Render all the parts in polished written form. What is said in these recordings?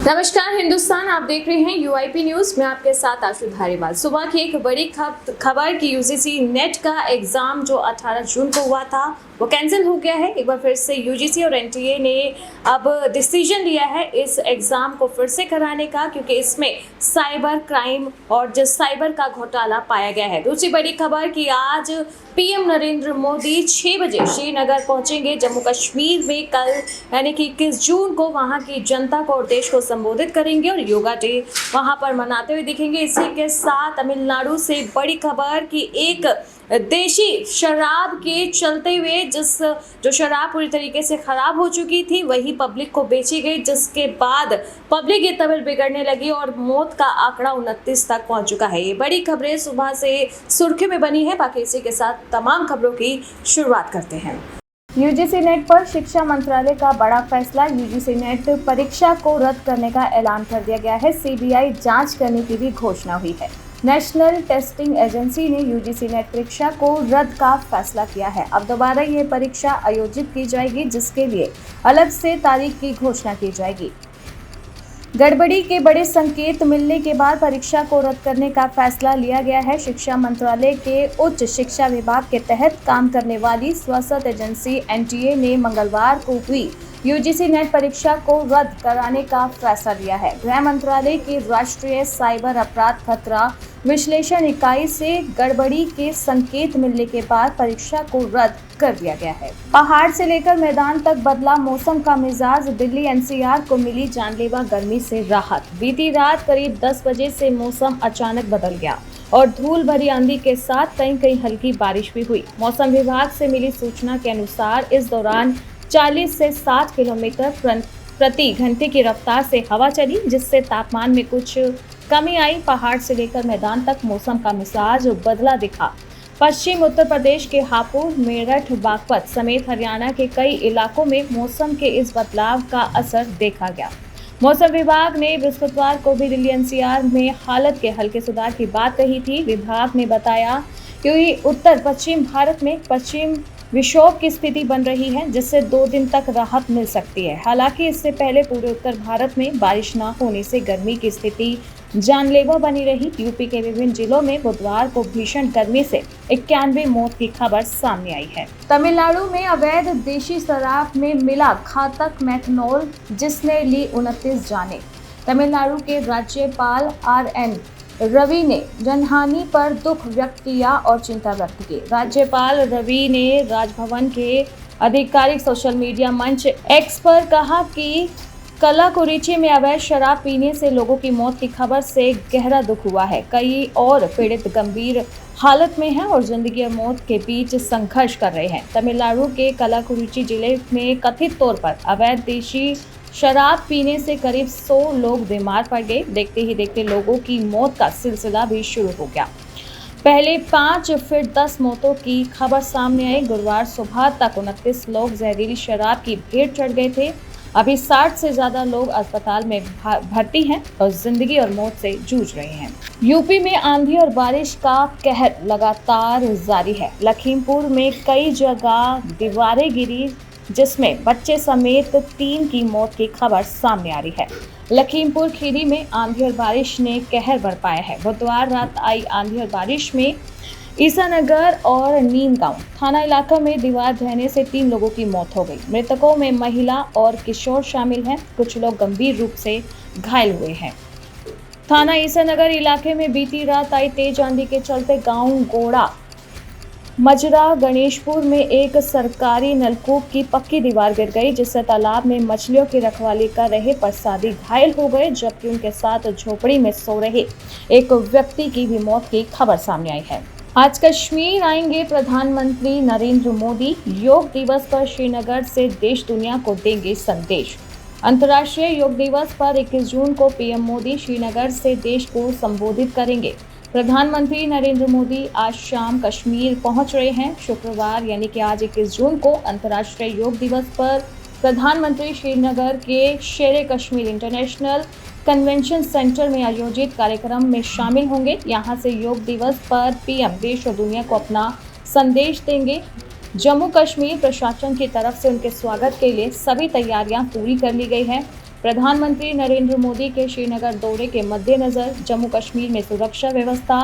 नमस्कार हिंदुस्तान, आप देख रहे हैं यूआईपी न्यूज में आपके साथ आशु धारीवाल। सुबह की एक बड़ी खबर कि यूजीसी नेट का एग्जाम जो 18 जून को हुआ था वो कैंसिल हो गया है। एक बार फिर से यूजीसी और एनटीए ने अब डिसीजन लिया है इस एग्जाम को फिर से कराने का, क्योंकि इसमें साइबर क्राइम और जो साइबर का घोटाला पाया गया है। दूसरी बड़ी खबर कि आज पीएम नरेंद्र मोदी 6 बजे श्रीनगर पहुंचेंगे। जम्मू कश्मीर में कल यानी कि 21 जून को वहां की जनता को और देश को संबोधित करेंगे और योगा डे वहां पर मनाते हुए दिखेंगे। इसी के साथ तमिलनाडु से बड़ी खबर कि एक देशी शराब के चलते हुए जो शराब पूरी तरीके से खराब हो चुकी थी वही पब्लिक को बेची गई, जिसके बाद पब्लिक की तबीयत बिगड़ने लगी और मौत का आंकड़ा 29 तक पहुंच चुका है। ये बड़ी खबरें सुबह से सुर्खियों में बनी है। बाकी इसी के साथ तमाम खबरों की शुरुआत करते हैं। यूजीसी नेट पर शिक्षा मंत्रालय का बड़ा फैसला। यूजीसी नेट परीक्षा को रद्द करने का ऐलान कर दिया गया है। सीबीआई जांच करने की भी घोषणा हुई है। नेशनल टेस्टिंग एजेंसी ने यूजीसी नेट परीक्षा को रद्द का फैसला किया है। अब दोबारा ये परीक्षा आयोजित की जाएगी, जिसके लिए अलग से तारीख की घोषणा की जाएगी। गड़बड़ी के बड़े संकेत मिलने के बाद परीक्षा को रद्द करने का फैसला लिया गया है। शिक्षा मंत्रालय के उच्च शिक्षा विभाग के तहत काम करने वाली स्वायत्त एजेंसी एनटीए ने मंगलवार को हुई यूजीसी नेट परीक्षा को रद्द कराने का फैसला लिया है। गृह मंत्रालय की राष्ट्रीय साइबर अपराध खतरा विश्लेषण इकाई से गड़बड़ी के संकेत मिलने के बाद परीक्षा को रद्द कर दिया गया है। पहाड़ से लेकर मैदान तक बदला मौसम का मिजाज। दिल्ली एनसीआर को मिली जानलेवा गर्मी से राहत। बीती रात करीब 10 बजे से मौसम अचानक बदल गया और धूल भरी आंधी के साथ कहीं हल्की बारिश भी हुई। मौसम विभाग से मिली सूचना के अनुसार इस दौरान 40 से 60 किलोमीटर प्रति घंटे की रफ्तार से हवा चली, जिससे तापमान में कुछ कमी आई। पहाड़ से लेकर मैदान तक मौसम का मिजाज बदला दिखा। पश्चिम उत्तर प्रदेश के हापुड़, मेरठ, बागपत समेत हरियाणा के कई इलाकों में मौसम के इस बदलाव का असर देखा गया। मौसम विभाग ने बृहस्पतिवार को भी दिल्ली एनसीआर में हालत के हल्के सुधार की बात कही थी। विभाग ने बताया कि उत्तर पश्चिम भारत में पश्चिम विक्षोभ की स्थिति बन रही है, जिससे 2 दिन तक राहत मिल सकती है। हालांकि इससे पहले पूरे उत्तर भारत में बारिश न होने से गर्मी की स्थिति जानलेवा बनी रही। यूपी के विभिन्न जिलों में बुधवार को भीषण गर्मी से 91 मौत की खबर सामने आई है। तमिलनाडु में अवैध देशी शराब में मिला घातक मेथनॉल, जिसने ली 29 जानें। तमिलनाडु के राज्यपाल RN रवि ने जनहानि पर दुख व्यक्त किया और चिंता व्यक्त की। राज्यपाल रवि ने राजभवन के आधिकारिक सोशल मीडिया मंच एक्स पर कहा कि कलाकुरिची में अवैध शराब पीने से लोगों की मौत की खबर से गहरा दुख हुआ है। कई और पीड़ित गंभीर हालत में हैं और जिंदगी और मौत के बीच संघर्ष कर रहे हैं। तमिलनाडु के कलाकुरिची जिले में कथित तौर पर अवैध देशी शराब पीने से करीब 100 लोग बीमार पड़ गए। देखते ही देखते लोगों की मौत का सिलसिला भी शुरू हो गया। पहले 5 फिर 10 मौतों की खबर सामने आई। गुरुवार सुबह तक 29 लोग जहरीली शराब की भेंट चढ़ गए थे। अभी 60 से ज्यादा लोग अस्पताल में भर्ती हैं और जिंदगी और मौत से जूझ रहे हैं। यूपी में आंधी और बारिश का कहर लगातार जारी है। लखीमपुर में कई जगह दीवारें गिरी, जिसमें बच्चे समेत 3 की मौत की खबर सामने आ रही है। लखीमपुर खीरी में आंधी और बारिश ने कहर बरपाया है। बुधवार रात आई आंधी और बारिश में ईसानगर और नीमगांव थाना इलाका में दीवार ढहने से 3 लोगों की मौत हो गई। मृतकों में महिला और किशोर शामिल हैं। कुछ लोग गंभीर रूप से घायल हुए हैं। थाना ईसानगर इलाके में बीती रात आई तेज आंधी के चलते गांव गोड़ा मजरा गणेशपुर में एक सरकारी नलकूप की पक्की दीवार गिर गई, जिससे तालाब में मछलियों की रखवाली कर रहे प्रसादी घायल हो गए, जबकि उनके साथ झोपड़ी में सो रहे एक व्यक्ति की भी मौत की खबर सामने आई है। आज कश्मीर आएंगे प्रधानमंत्री नरेंद्र मोदी। योग दिवस पर श्रीनगर से देश दुनिया को देंगे संदेश। अंतर्राष्ट्रीय योग दिवस पर 21 जून को पीएम मोदी श्रीनगर से देश को संबोधित करेंगे। प्रधानमंत्री नरेंद्र मोदी आज शाम कश्मीर पहुंच रहे हैं। शुक्रवार यानी कि आज 21 जून को अंतर्राष्ट्रीय योग दिवस पर प्रधानमंत्री श्रीनगर के शेरे कश्मीर इंटरनेशनल कन्वेंशन सेंटर में आयोजित कार्यक्रम में शामिल होंगे। यहां से योग दिवस पर पीएम देश और दुनिया को अपना संदेश देंगे। जम्मू कश्मीर प्रशासन की तरफ से उनके स्वागत के लिए सभी तैयारियां पूरी कर ली गई हैं। प्रधानमंत्री नरेंद्र मोदी के श्रीनगर दौरे के मद्देनजर जम्मू कश्मीर में सुरक्षा व्यवस्था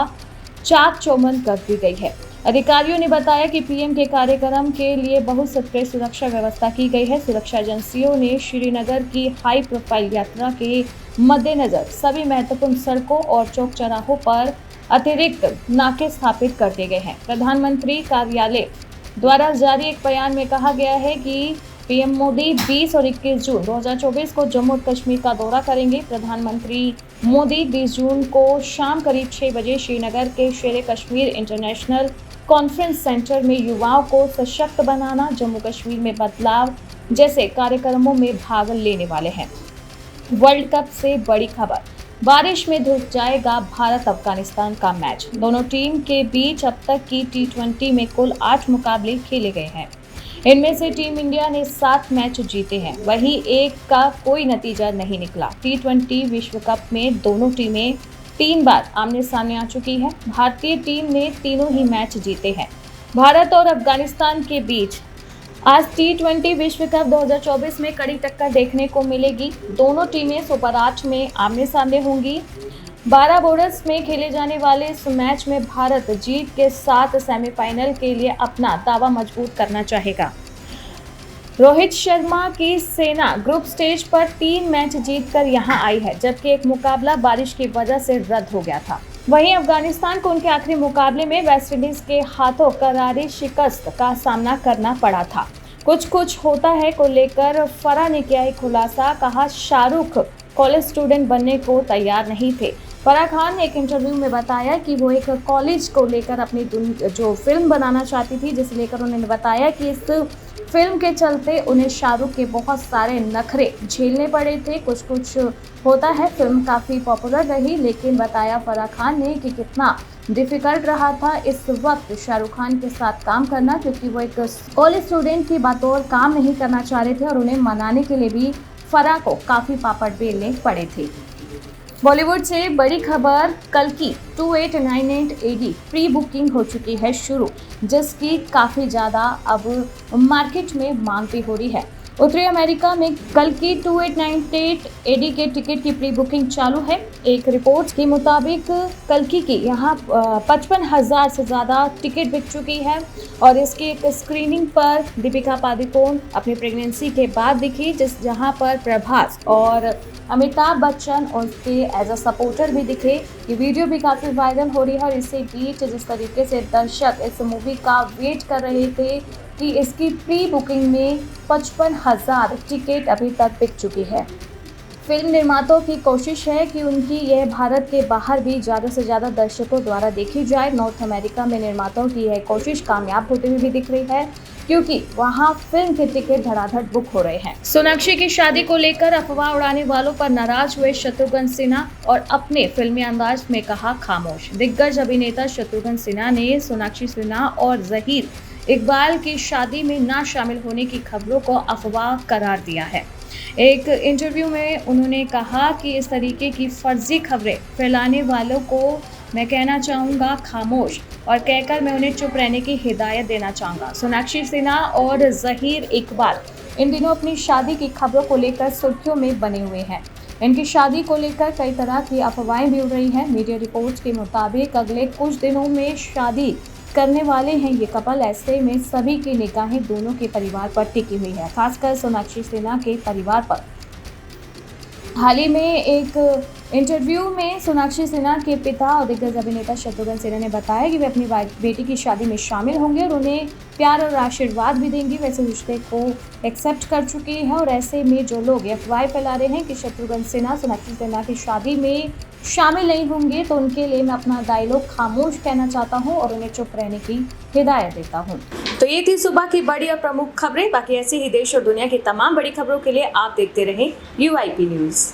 चाक चौबंद कर दी गई है। अधिकारियों ने बताया कि पीएम के कार्यक्रम के लिए बहुत सख्त सुरक्षा व्यवस्था की गई है। सुरक्षा एजेंसियों ने श्रीनगर की हाई प्रोफाइल यात्रा के मद्देनजर सभी महत्वपूर्ण सड़कों और चौक चौराहों पर अतिरिक्त नाके स्थापित कर दिए गए हैं। प्रधानमंत्री कार्यालय द्वारा जारी एक बयान में कहा गया है कि पीएम मोदी 20 और 21 जून 2024 को जम्मू और कश्मीर का दौरा करेंगे। प्रधानमंत्री मोदी 20 जून को शाम करीब 6 बजे श्रीनगर के शेर कश्मीर इंटरनेशनल कॉन्फ्रेंस सेंटर में युवाओं को सशक्त बनाना, जम्मू कश्मीर में बदलाव जैसे कार्यक्रमों में भाग लेने वाले हैं। वर्ल्ड कप से बड़ी खबर, बारिश में धुस जाएगा भारत अफगानिस्तान का मैच। दोनों टीम के बीच अब तक की T20 में कुल 8 मुकाबले खेले गए हैं। इनमें से टीम इंडिया ने 7 मैच जीते हैं, वहीं एक का कोई नतीजा नहीं निकला। T20 विश्व कप में दोनों टीमें 3 बार आमने सामने आ चुकी है। भारतीय टीम ने तीनों ही मैच जीते हैं। भारत और अफगानिस्तान के बीच आज T20 विश्व कप 2024 में कड़ी टक्कर देखने को मिलेगी। दोनों टीमें सुपर 8 में आमने सामने होंगी। 12 बोर्डर्स में खेले जाने वाले इस मैच में भारत जीत के साथ सेमीफाइनल के लिए अपना दावा मजबूत करना चाहेगा। रोहित शर्मा की सेना ग्रुप स्टेज पर 3 मैच जीतकर यहां आई है, जबकि एक मुकाबला बारिश की वजह से रद्द हो गया था। वहीं अफगानिस्तान को उनके आखिरी मुकाबले में वेस्टइंडीज के हाथों करारी शिकस्त का सामना करना पड़ा था। कुछ होता है को लेकर फराह ने किया एक खुलासा, कहा शाहरुख कॉलेज स्टूडेंट बनने को तैयार नहीं थे। फराह खान ने एक इंटरव्यू में बताया कि वो एक कॉलेज को लेकर अपनी जो फिल्म बनाना चाहती थी, जिसे लेकर उन्होंने बताया कि इस फिल्म के चलते उन्हें शाहरुख के बहुत सारे नखरे झेलने पड़े थे। कुछ होता है फिल्म काफ़ी पॉपुलर रही, लेकिन बताया फराह खान ने कि कितना डिफ़िकल्ट रहा था इस वक्त शाहरुख खान के साथ काम करना, क्योंकि वो एक कॉलेज स्टूडेंट की बतौर काम नहीं करना चाह रहे थे और उन्हें मनाने के लिए भी फराह को काफ़ी पापड़ बेलने पड़े थे। बॉलीवुड से बड़ी खबर, कल की 2898 AD प्री बुकिंग हो चुकी है शुरू, जिसकी काफ़ी ज़्यादा अब मार्केट में मांग भी हो रही है। उत्तरी अमेरिका में कल की 2898 AD के टिकट की प्री बुकिंग चालू है। एक रिपोर्ट के मुताबिक कल की यहाँ 55,000 से ज़्यादा टिकट बिक चुकी है और इसकी एक स्क्रीनिंग पर दीपिका पादुकोण अपनी प्रेगनेंसी के बाद दिखी, जहाँ पर प्रभास और अमिताभ बच्चन उसके एज अ सपोर्टर भी दिखे। ये वीडियो भी काफ़ी वायरल हो रही है और इससे बीच जिस तरीके से दर्शक इस मूवी का वेट कर रहे थे कि इसकी प्री बुकिंग में 55,000 टिकट अभी तक बिक चुकी है। फिल्म निर्माताओं की कोशिश है कि उनकी यह भारत के बाहर भी ज़्यादा से ज़्यादा दर्शकों द्वारा देखी जाए। नॉर्थ अमेरिका में निर्माताओं की यह कोशिश कामयाब होते हुए भी दिख रही है, क्योंकि वहां फिल्म के टिकट धड़ाधड़ बुक हो रहे हैं। सोनाक्षी की शादी को लेकर अफवाह उड़ाने वालों पर नाराज हुए शत्रुघ्न सिन्हा और अपने फिल्मी अंदाज में कहा खामोश। दिग्गज अभिनेता शत्रुघ्न सिन्हा ने सोनाक्षी सिन्हा और जहीर इकबाल की शादी में ना शामिल होने की खबरों को अफवाह करार दिया है। एक इंटरव्यू में उन्होंने कहा कि इस तरीके की फर्जी खबरें फैलाने वालों को मैं कहना चाहूँगा खामोश, और कहकर मैं उन्हें चुप रहने की हिदायत देना चाहूँगा। सोनाक्षी सिन्हा और जहीर इकबाल इन दिनों अपनी शादी की खबरों को लेकर सुर्खियों में बने हुए हैं। इनकी शादी को लेकर कई तरह की अफवाहें भी उड़ रही हैं। मीडिया रिपोर्ट्स के मुताबिक अगले कुछ दिनों में शादी करने वाले हैं ये कपल। ऐसे में सभी की निगाहें दोनों के परिवार पर टिकी हुई है, खासकर सोनाक्षी सिन्हा के परिवार पर। हाल ही में एक इंटरव्यू में सोनाक्षी सिन्हा के पिता और दिग्गज अभिनेता शत्रुघ्न सिन्हा ने बताया कि वे अपनी बेटी की शादी में शामिल होंगे और उन्हें प्यार और आशीर्वाद भी देंगी। वैसे रिश्ते को एक्सेप्ट कर चुकी है और ऐसे में जो लोग अफवाहें फैला रहे हैं कि शत्रुघ्न सिन्हा सोनाक्षी सिन्हा की शादी में शामिल नहीं होंगे, तो उनके लिए मैं अपना डायलॉग खामोश कहना चाहता हूं और उन्हें चुप रहने की हिदायत देता हूं। तो ये थी सुबह की बड़ी और प्रमुख खबरें। बाकी ऐसी ही देश और दुनिया की तमाम बड़ी खबरों के लिए आप देखते रहें UIP न्यूज़।